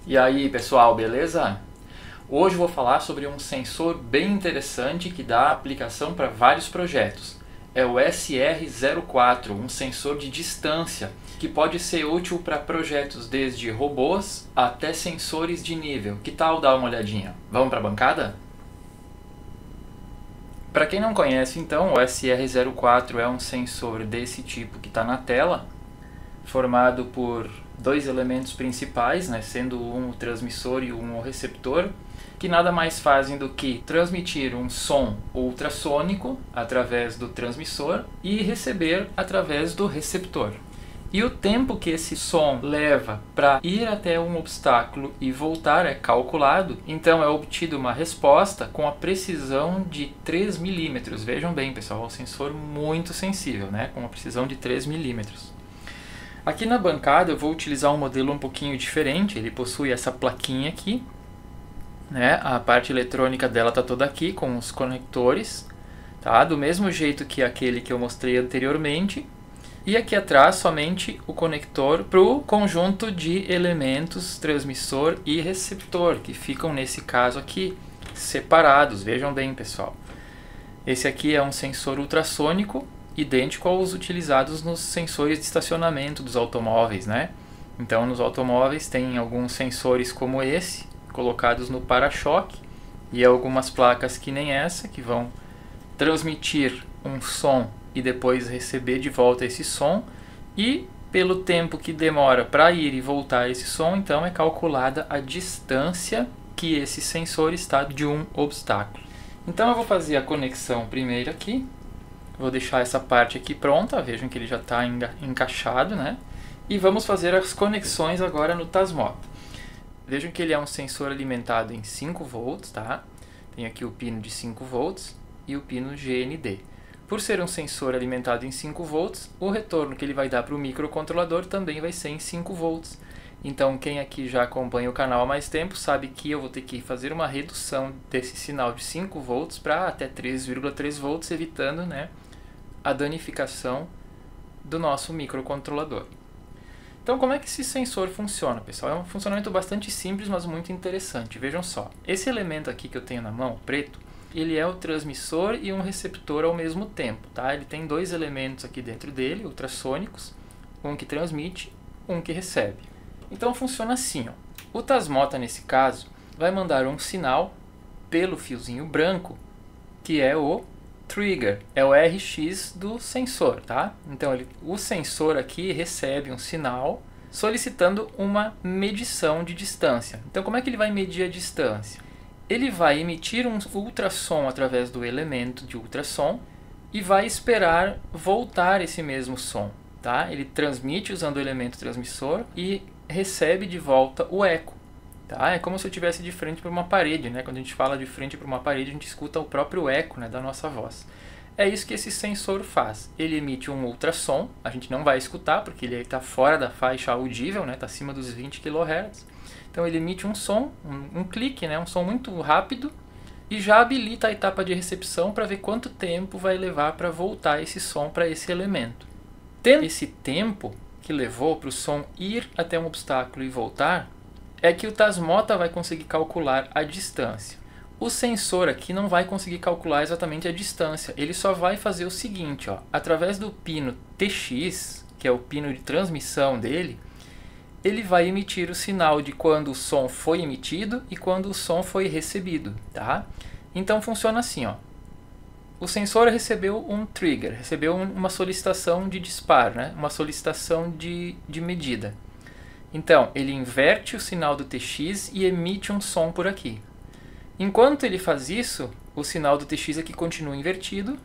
E aí pessoal, beleza? Hoje eu vou falar sobre um sensor bem interessante que dá aplicação para vários projetos. É o SR04, um sensor de distância que pode ser útil para projetos desde robôs até sensores de nível. Que tal dar uma olhadinha? Vamos para a bancada? Para quem não conhece, então, o SR04 é um sensor desse tipo que está na tela, formado por dois elementos principais, né, sendo um o transmissor e um o receptor, que nada mais fazem do que transmitir um som ultrassônico através do transmissor e receber através do receptor. E o tempo que esse som leva para ir até um obstáculo e voltar é calculado, então é obtida uma resposta com a precisão de 3 milímetros. Vejam bem, pessoal, é um sensor muito sensível, né, com uma precisão de 3 milímetros. Aqui na bancada eu vou utilizar um modelo um pouquinho diferente, ele possui essa plaquinha aqui, né? A parte eletrônica dela está toda aqui com os conectores, tá? Do mesmo jeito que aquele que eu mostrei anteriormente. E aqui atrás somente o conector para o conjunto de elementos transmissor e receptor, que ficam nesse caso aqui separados. Vejam bem, pessoal. Esse aqui é um sensor ultrassônico, idêntico aos utilizados nos sensores de estacionamento dos automóveis, né? Então nos automóveis tem alguns sensores como esse, colocados no para-choque, e algumas placas que nem essa, que vão transmitir um som e depois receber de volta esse som, e pelo tempo que demora para ir e voltar esse som, então é calculada a distância que esse sensor está de um obstáculo. Então eu vou fazer a conexão primeiro aqui. Vou deixar essa parte aqui pronta, vejam que ele já está encaixado, né? E vamos fazer as conexões agora no Tasmota. Vejam que ele é um sensor alimentado em 5 volts, tá? Tem aqui o pino de 5 volts e o pino GND. Por ser um sensor alimentado em 5 volts, o retorno que ele vai dar para o microcontrolador também vai ser em 5 volts. Então quem aqui já acompanha o canal há mais tempo sabe que eu vou ter que fazer uma redução desse sinal de 5 volts para até 3,3 volts, evitando, né, a danificação do nosso microcontrolador. Então como é que esse sensor funciona, pessoal? É um funcionamento bastante simples, mas muito interessante. Vejam só, esse elemento aqui que eu tenho na mão, preto, ele é o transmissor e um receptor ao mesmo tempo, tá? Ele tem dois elementos aqui dentro dele, ultrassônicos, um que transmite, um que recebe. Então funciona assim, ó. O Tasmota, nesse caso, vai mandar um sinal pelo fiozinho branco, que é o trigger, é o RX do sensor, tá? Então o sensor aqui recebe um sinal solicitando uma medição de distância. Então como é que ele vai medir a distância? Ele vai emitir um ultrassom através do elemento de ultrassom e vai esperar voltar esse mesmo som, tá? Ele transmite usando o elemento transmissor e recebe de volta o eco. Tá? É como se eu estivesse de frente para uma parede, né? Quando a gente fala de frente para uma parede, a gente escuta o próprio eco, né, da nossa voz. É isso que esse sensor faz. Ele emite um ultrassom, a gente não vai escutar porque ele está fora da faixa audível, né? Está acima dos 20 kHz. Então ele emite um som, um clique, né? Um som muito rápido, e já habilita a etapa de recepção para ver quanto tempo vai levar para voltar esse som para esse elemento. Tendo esse tempo que levou para o som ir até um obstáculo e voltar, é que o Tasmota vai conseguir calcular a distância. O sensor aqui não vai conseguir calcular exatamente a distância, ele só vai fazer o seguinte, ó, através do pino TX, que é o pino de transmissão dele, ele vai emitir o sinal de quando o som foi emitido e quando o som foi recebido, tá? Então funciona assim, ó. O sensor recebeu um trigger, recebeu uma solicitação de disparo, né? Uma solicitação de medida. Então, ele inverte o sinal do TX e emite um som por aqui. Enquanto ele faz isso, o sinal do TX aqui continua invertido.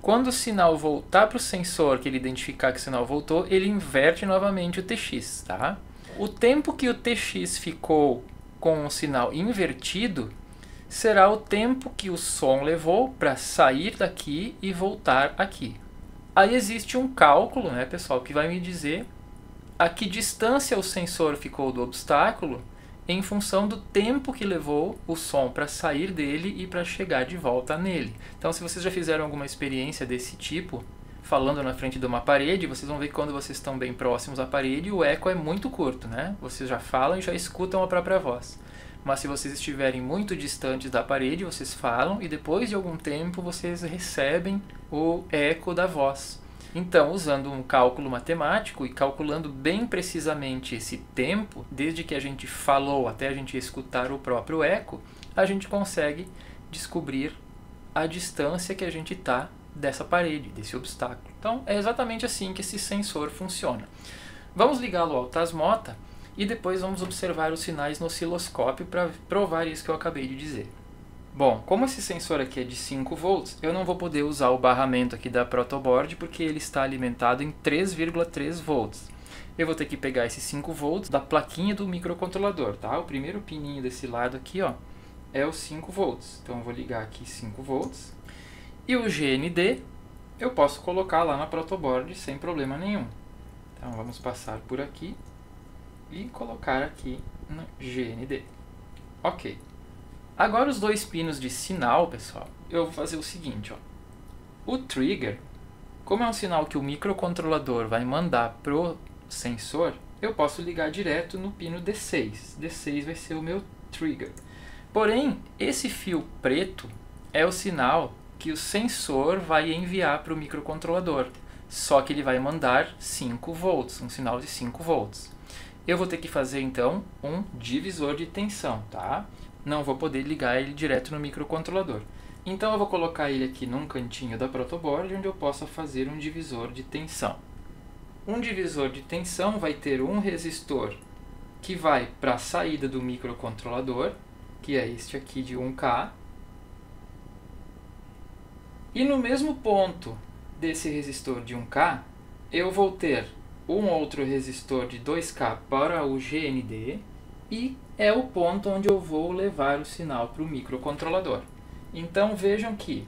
Quando o sinal voltar para o sensor, que ele identificar que o sinal voltou, ele inverte novamente o TX, tá? O tempo que o TX ficou com o sinal invertido será o tempo que o som levou para sair daqui e voltar aqui. Aí existe um cálculo, né, pessoal, que vai me dizer a que distância o sensor ficou do obstáculo em função do tempo que levou o som para sair dele e para chegar de volta nele. Então, se vocês já fizeram alguma experiência desse tipo, falando na frente de uma parede, vocês vão ver que quando vocês estão bem próximos à parede, o eco é muito curto, né? Vocês já falam e já escutam a própria voz. Mas se vocês estiverem muito distantes da parede, vocês falam e depois de algum tempo vocês recebem o eco da voz. Então, usando um cálculo matemático e calculando bem precisamente esse tempo, desde que a gente falou até a gente escutar o próprio eco, a gente consegue descobrir a distância que a gente está dessa parede, desse obstáculo. Então, é exatamente assim que esse sensor funciona. Vamos ligá-lo ao Tasmota e depois vamos observar os sinais no osciloscópio para provar isso que eu acabei de dizer. Bom, como esse sensor aqui é de 5 volts, eu não vou poder usar o barramento aqui da protoboard porque ele está alimentado em 3,3 volts. Eu vou ter que pegar esses 5 volts da plaquinha do microcontrolador, tá? O primeiro pininho desse lado aqui, ó, é os 5 volts. Então eu vou ligar aqui 5 volts. E o GND eu posso colocar lá na protoboard sem problema nenhum. Então vamos passar por aqui e colocar aqui no GND. Ok. Agora os dois pinos de sinal, pessoal, eu vou fazer o seguinte, ó. O trigger, como é um sinal que o microcontrolador vai mandar pro sensor, eu posso ligar direto no pino D6. D6 vai ser o meu trigger. Porém, esse fio preto é o sinal que o sensor vai enviar para o microcontrolador. Só que ele vai mandar 5 volts, um sinal de 5 volts. Eu vou ter que fazer então um divisor de tensão, tá? Não vou poder ligar ele direto no microcontrolador. Então eu vou colocar ele aqui num cantinho da protoboard onde eu possa fazer um divisor de tensão. Um divisor de tensão vai ter um resistor que vai para a saída do microcontrolador, que é este aqui de 1K. E no mesmo ponto desse resistor de 1K, eu vou ter um outro resistor de 2K para o GND e é o ponto onde eu vou levar o sinal para o microcontrolador. Então vejam que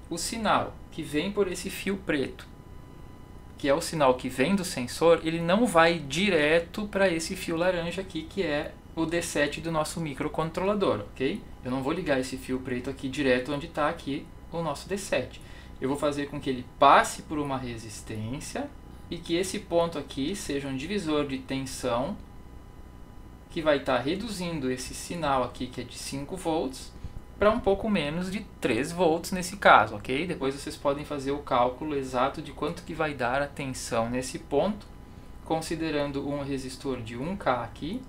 o sinal que vem por esse fio preto, que é o sinal que vem do sensor, ele não vai direto para esse fio laranja aqui, que é o D7 do nosso microcontrolador, ok? Eu não vou ligar esse fio preto aqui direto onde está aqui o nosso D7. Eu vou fazer com que ele passe por uma resistência e que esse ponto aqui seja um divisor de tensão que vai estar reduzindo esse sinal aqui, que é de 5 volts, para um pouco menos de 3 volts nesse caso, ok? Depois vocês podem fazer o cálculo exato de quanto que vai dar a tensão nesse ponto, considerando um resistor de 1K aqui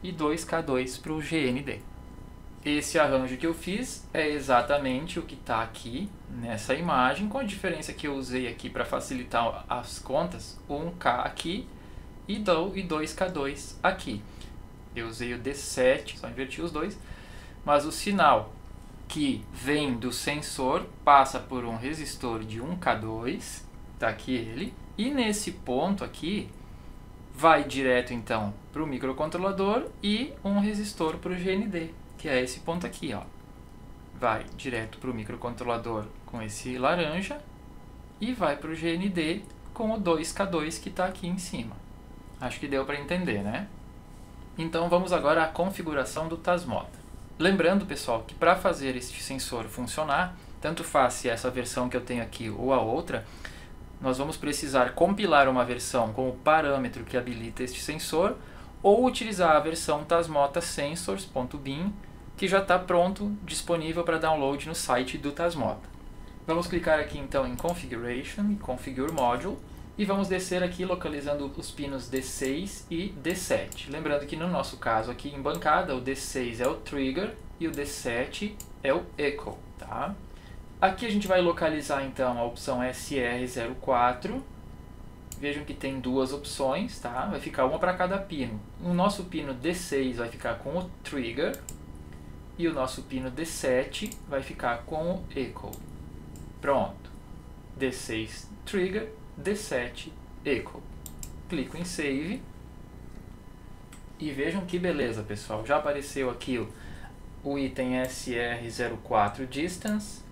e 2K2 para o GND. Esse arranjo que eu fiz é exatamente o que está aqui nessa imagem, com a diferença que eu usei aqui para facilitar as contas, 1K aqui e 2K2 aqui. Eu usei o D7, só inverti os dois, mas o sinal que vem do sensor passa por um resistor de 1K2, tá aqui ele, e nesse ponto aqui vai direto então para o microcontrolador e um resistor para o GND, que é esse ponto aqui, ó. Vai direto para o microcontrolador com esse laranja e vai para o GND com o 2K2 que está aqui em cima. Acho que deu para entender, né? Então vamos agora à configuração do Tasmota. Lembrando, pessoal, que para fazer este sensor funcionar, tanto faz se essa versão que eu tenho aqui ou a outra, nós vamos precisar compilar uma versão com o parâmetro que habilita este sensor ou utilizar a versão Tasmota Sensors.bin, que já está pronto, disponível para download no site do Tasmota. Vamos clicar aqui então em Configuration e Configure Module e vamos descer aqui localizando os pinos D6 e D7. Lembrando que no nosso caso aqui em bancada, o D6 é o Trigger e o D7 é o Echo, tá? Aqui a gente vai localizar então a opção SR04. Vejam que tem duas opções, tá? Vai ficar uma para cada pino. O nosso pino D6 vai ficar com o Trigger e o nosso pino D7 vai ficar com o Echo. Pronto. D6 Trigger, D7 Echo. Clico em Save. E vejam que beleza, pessoal. Já apareceu aqui o item SR04 Distance,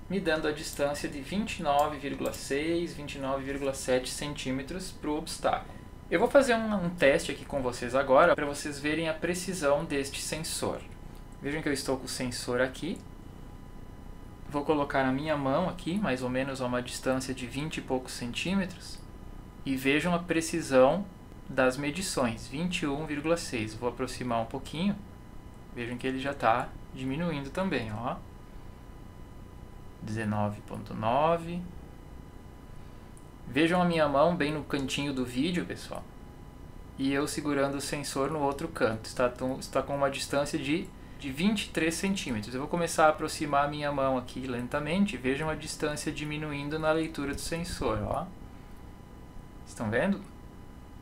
me dando a distância de 29,6, 29,7 centímetros para o obstáculo. Eu vou fazer um teste aqui com vocês agora para vocês verem a precisão deste sensor. Vejam que eu estou com o sensor aqui. Vou colocar a minha mão aqui, mais ou menos a uma distância de 20 e poucos centímetros, e vejam a precisão das medições, 21,6. Vou aproximar um pouquinho, vejam que ele já está diminuindo também, ó. 19,9. Vejam a minha mão bem no cantinho do vídeo, pessoal, e eu segurando o sensor no outro canto, está com uma distância de 23 centímetros. Eu vou começar a aproximar a minha mão aqui lentamente. Vejam a distância diminuindo na leitura do sensor, ó. Estão vendo?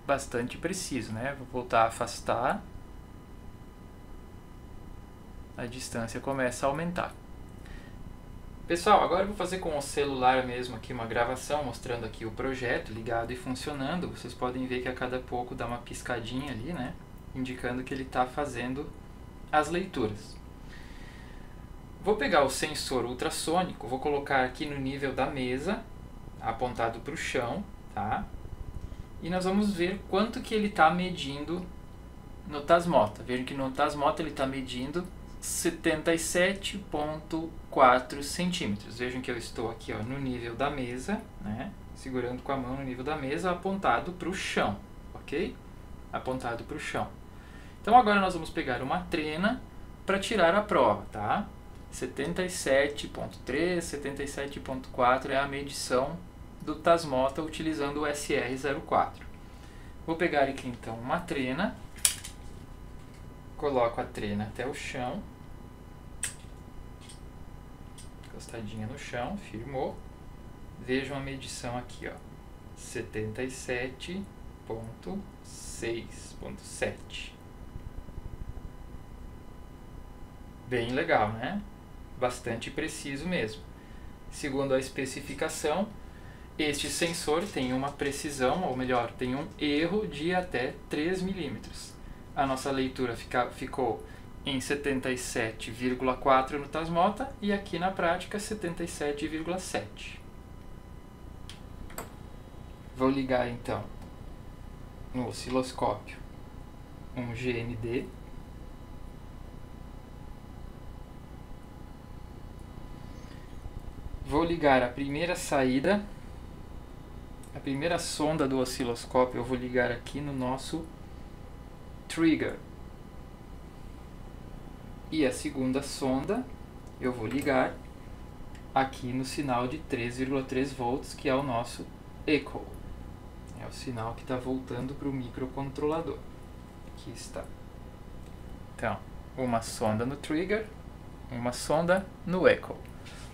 Bastante preciso, né? Vou voltar a afastar. A distância começa a aumentar. Pessoal, agora eu vou fazer com o celular mesmo aqui uma gravação, mostrando aqui o projeto ligado e funcionando. Vocês podem ver que a cada pouco dá uma piscadinha ali, né? Indicando que ele está fazendo as leituras. Vou pegar o sensor ultrassônico, vou colocar aqui no nível da mesa, apontado para o chão, tá? E nós vamos ver quanto que ele está medindo no Tasmota. Vejam que no Tasmota ele está medindo 77,4 centímetros. Vejam que eu estou aqui, ó, no nível da mesa, né? Segurando com a mão no nível da mesa, apontado para o chão, ok? Apontado para o chão. Então agora nós vamos pegar uma trena para tirar a prova, tá? 77,3, 77,4 é a medição do Tasmota utilizando o SR04. Vou pegar aqui então uma trena, coloco a trena até o chão, encostadinha no chão, firmou. Vejam a medição aqui, ó, 77,6,7. Bem legal, né? Bastante preciso mesmo. Segundo a especificação, este sensor tem uma precisão, ou melhor, tem um erro de até 3 milímetros. A nossa leitura ficou em 77,4 no Tasmota e aqui na prática 77,7. Vou ligar então no osciloscópio um GND. Vou ligar a primeira saída, a primeira sonda do osciloscópio eu vou ligar aqui no nosso trigger. E a segunda sonda eu vou ligar aqui no sinal de 3,3 volts, que é o nosso echo. É o sinal que está voltando para o microcontrolador. Aqui está. Então, uma sonda no trigger, uma sonda no echo.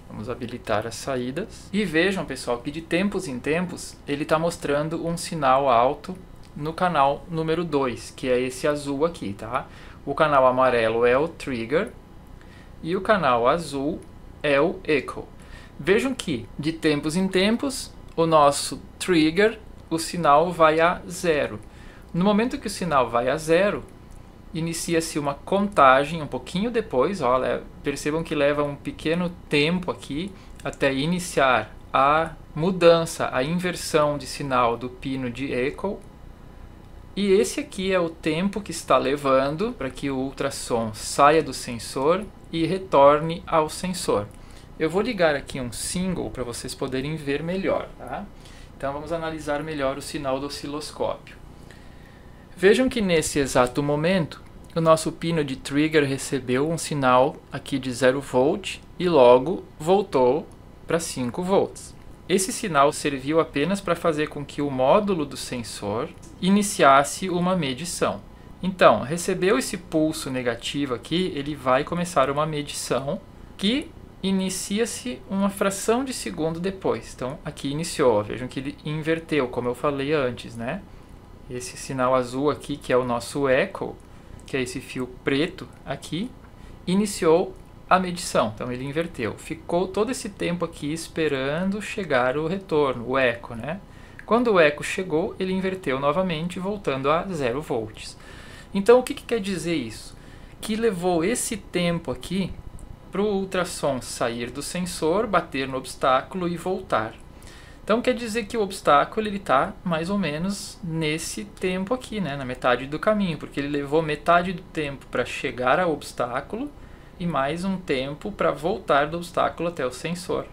Vamos habilitar as saídas. E vejam, pessoal, que de tempos em tempos ele está mostrando um sinal alto no canal número 2, que é esse azul aqui, tá? O canal amarelo é o trigger e o canal azul é o echo. Vejam que de tempos em tempos o nosso trigger, o sinal vai a 0. No momento que o sinal vai a 0, inicia-se uma contagem um pouquinho depois, ó, percebam que leva um pequeno tempo aqui até iniciar a mudança, a inversão de sinal do pino de echo. E esse aqui é o tempo que está levando para que o ultrassom saia do sensor e retorne ao sensor. Eu vou ligar aqui um single para vocês poderem ver melhor, tá? Então vamos analisar melhor o sinal do osciloscópio. Vejam que nesse exato momento o nosso pino de trigger recebeu um sinal aqui de 0 volt e logo voltou para 5 volts. Esse sinal serviu apenas para fazer com que o módulo do sensor iniciasse uma medição. Então, recebeu esse pulso negativo aqui, ele vai começar uma medição que inicia-se uma fração de segundo depois. Então, aqui iniciou, vejam que ele inverteu, como eu falei antes, né? Esse sinal azul aqui, que é o nosso echo, que é esse fio preto aqui, iniciou a medição. Então ele inverteu. Ficou todo esse tempo aqui esperando chegar o retorno, o eco, né? Quando o eco chegou, ele inverteu novamente, voltando a 0 volts. Então o que quer dizer isso? Que levou esse tempo aqui para o ultrassom sair do sensor, bater no obstáculo e voltar. Então quer dizer que o obstáculo está mais ou menos nesse tempo aqui, né, na metade do caminho, porque ele levou metade do tempo para chegar ao obstáculo e mais um tempo para voltar do obstáculo até o sensor.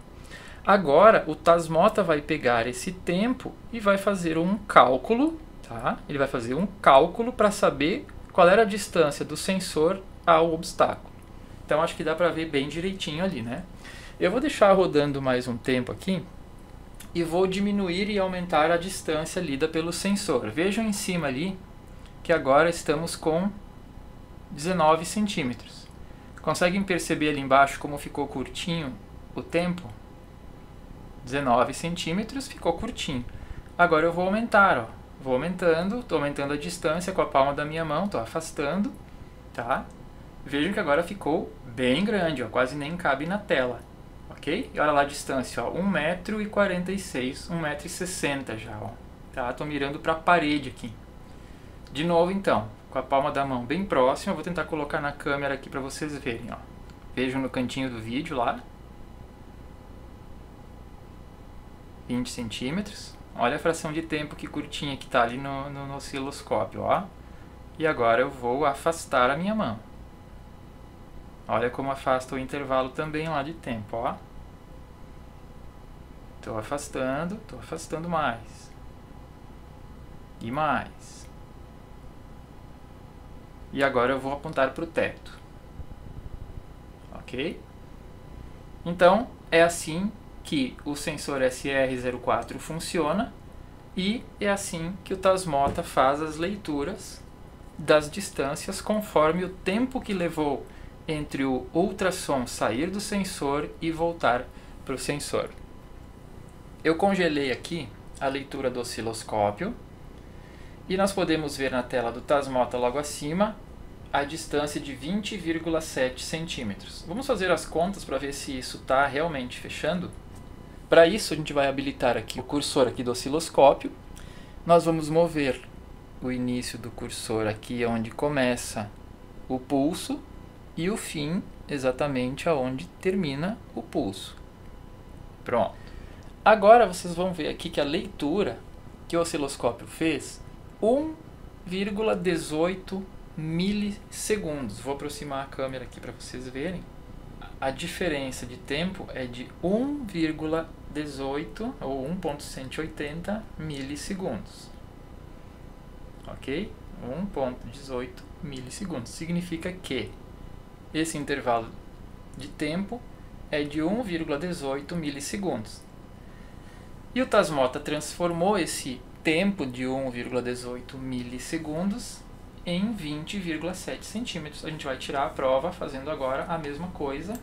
Agora, o Tasmota vai pegar esse tempo e vai fazer um cálculo, tá? Ele vai fazer um cálculo para saber qual era a distância do sensor ao obstáculo. Então, acho que dá para ver bem direitinho ali, né? Eu vou deixar rodando mais um tempo aqui e vou diminuir e aumentar a distância lida pelo sensor. Vejam em cima ali que agora estamos com 19 centímetros. Conseguem perceber ali embaixo como ficou curtinho o tempo? 19 centímetros, ficou curtinho. Agora eu vou aumentar, ó. Vou aumentando, estou aumentando a distância com a palma da minha mão, estou afastando, tá? Vejam que agora ficou bem grande, ó, quase nem cabe na tela, ok? E olha lá a distância, ó, 1,46 m, 1,60 m já, ó. Tá? Estou mirando para a parede aqui. De novo então, com a palma da mão bem próxima, eu vou tentar colocar na câmera aqui para vocês verem, ó. Vejam no cantinho do vídeo lá. 20 centímetros. Olha a fração de tempo que curtinha que está ali no osciloscópio, ó. E agora eu vou afastar a minha mão. Olha como afasta o intervalo também lá de tempo, ó. Estou afastando mais. E mais. E agora eu vou apontar para o teto. Ok? Então, é assim que o sensor SR04 funciona e é assim que o Tasmota faz as leituras das distâncias conforme o tempo que levou entre o ultrassom sair do sensor e voltar para o sensor. Eu congelei aqui a leitura do osciloscópio e nós podemos ver na tela do Tasmota logo acima a distância de 20,7 centímetros. Vamos fazer as contas para ver se isso está realmente fechando. Para isso, a gente vai habilitar aqui o cursor aqui do osciloscópio. Nós vamos mover o início do cursor aqui onde começa o pulso e o fim exatamente aonde termina o pulso. Pronto. Agora vocês vão ver aqui que a leitura que o osciloscópio fez, 1,18 milissegundos. Vou aproximar a câmera aqui para vocês verem. A diferença de tempo é de 1,18 ou 1,180 milissegundos. Ok? 1,18 milissegundos. Significa que esse intervalo de tempo é de 1,18 milissegundos. E o Tasmota transformou esse tempo de 1,18 milissegundos em 20,7 centímetros. A gente vai tirar a prova fazendo agora a mesma coisa,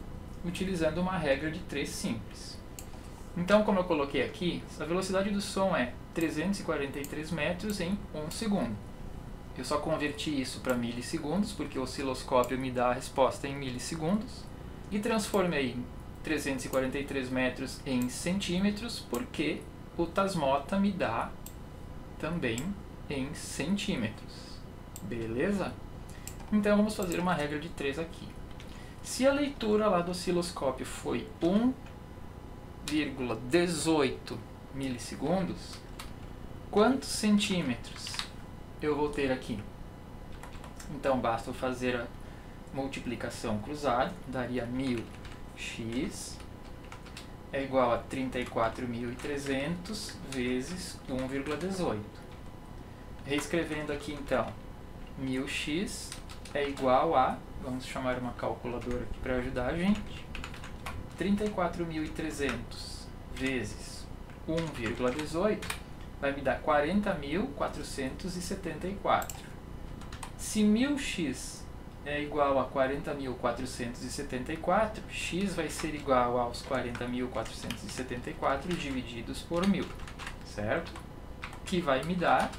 utilizando uma regra de 3 simples. Então, como eu coloquei aqui, a velocidade do som é 343 metros em 1 segundo. Eu só converti isso para milissegundos, porque o osciloscópio me dá a resposta em milissegundos, e transformei 343 metros em centímetros, porque o Tasmota me dá também em centímetros. Beleza? Então vamos fazer uma regra de 3 aqui. Se a leitura lá do osciloscópio foi 1,18 milissegundos, quantos centímetros eu vou ter aqui? Então basta eu fazer a multiplicação cruzada, daria 1000x é igual a 34.300 vezes 1,18. Reescrevendo aqui então, 1000x é igual a, vamos chamar uma calculadora aqui para ajudar a gente, 34.300 vezes 1,18 vai me dar 40.474. Se 1000x é igual a 40.474, x vai ser igual aos 40.474 divididos por 1000, certo? Que vai me dar,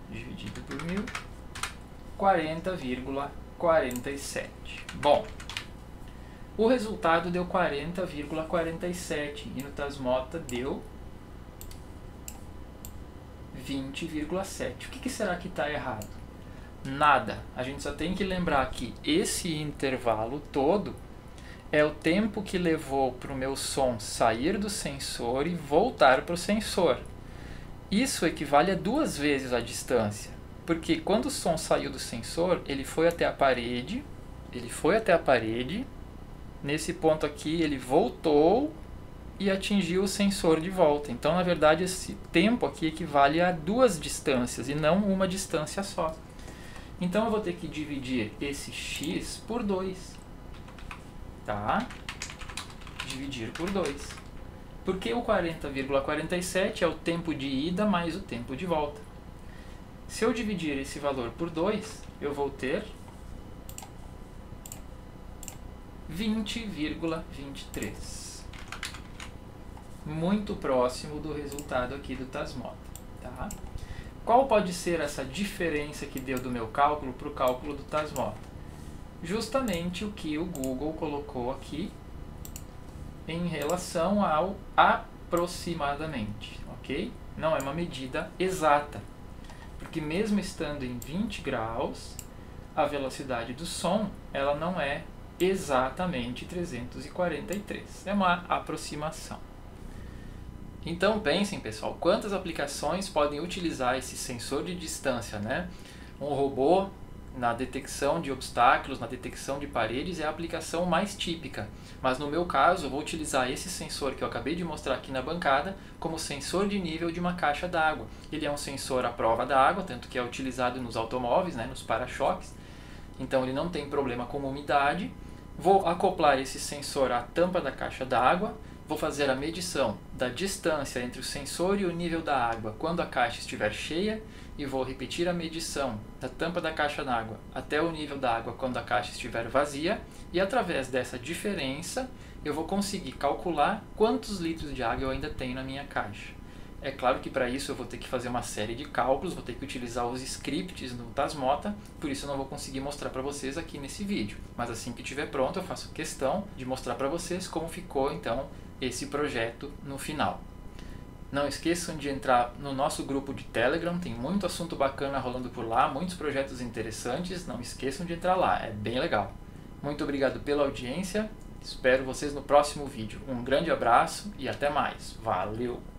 dividido por 1000, 40,47. Bom, o resultado deu 40,47 e no Tasmota deu 20,7. O que será que está errado? Nada. A gente só tem que lembrar que esse intervalo todo é o tempo que levou para o meu som sair do sensor e voltar para o sensor. Isso equivale a 2 vezes a distância, porque quando o som saiu do sensor, ele foi até a parede, Ele foi até a parede, nesse ponto aqui ele voltou e atingiu o sensor de volta. Então, na verdade, esse tempo aqui equivale a 2 distâncias e não uma distância só. Então, eu vou ter que dividir esse x por 2. Tá? Dividir por 2. Porque o 40,47 é o tempo de ida mais o tempo de volta. Se eu dividir esse valor por 2, eu vou ter 20,23. Muito próximo do resultado aqui do Tasmota. Tá? Qual pode ser essa diferença que deu do meu cálculo para o cálculo do Tasmota? Justamente o que o Google colocou aqui em relação ao aproximadamente, ok? Não é uma medida exata, porque mesmo estando em 20 graus, a velocidade do som ela não é exatamente 343, é uma aproximação. Então pensem, pessoal, quantas aplicações podem utilizar esse sensor de distância, né? Um robô na detecção de obstáculos, na detecção de paredes é a aplicação mais típica. Mas no meu caso, eu vou utilizar esse sensor que eu acabei de mostrar aqui na bancada como sensor de nível de uma caixa d'água. Ele é um sensor à prova d'água, tanto que é utilizado nos automóveis, né, nos para-choques. Então ele não tem problema com umidade. Vou acoplar esse sensor à tampa da caixa d'água. Vou fazer a medição da distância entre o sensor e o nível da água quando a caixa estiver cheia e vou repetir a medição da tampa da caixa d'água até o nível da água quando a caixa estiver vazia e através dessa diferença eu vou conseguir calcular quantos litros de água eu ainda tenho na minha caixa. É claro que para isso eu vou ter que fazer uma série de cálculos, vou ter que utilizar os scripts no Tasmota, por isso eu não vou conseguir mostrar para vocês aqui nesse vídeo. Mas assim que estiver pronto eu faço questão de mostrar para vocês como ficou então esse projeto no final. Não esqueçam de entrar no nosso grupo de Telegram, tem muito assunto bacana rolando por lá, muitos projetos interessantes, não esqueçam de entrar lá, é bem legal. Muito obrigado pela audiência, espero vocês no próximo vídeo. Um grande abraço e até mais. Valeu!